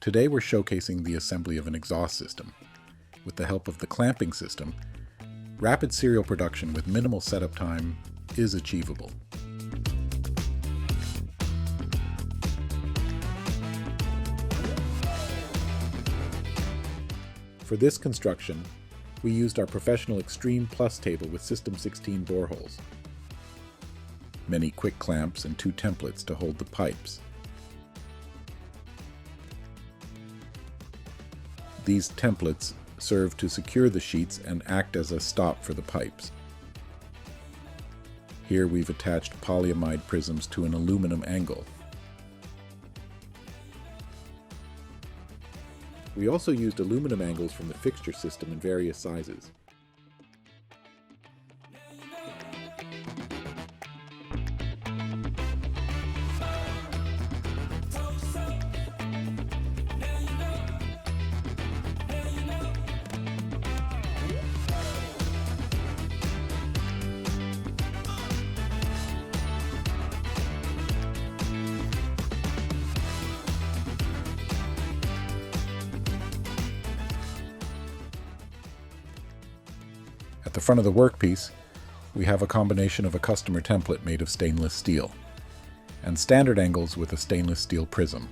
Today we're showcasing the assembly of an exhaust system. With the help of the clamping system, rapid serial production with minimal setup time is achievable. For this construction, we used our professional Extreme Plus table with System 16 boreholes, many quick clamps, and 2 templates to hold the pipes. These templates serve to secure the sheets and act as a stop for the pipes. Here we've attached polyamide prisms to an aluminum angle. We also used aluminum angles from the fixture system in various sizes. At the front of the workpiece, we have a combination of a customer template made of stainless steel, and standard angles with a stainless steel prism.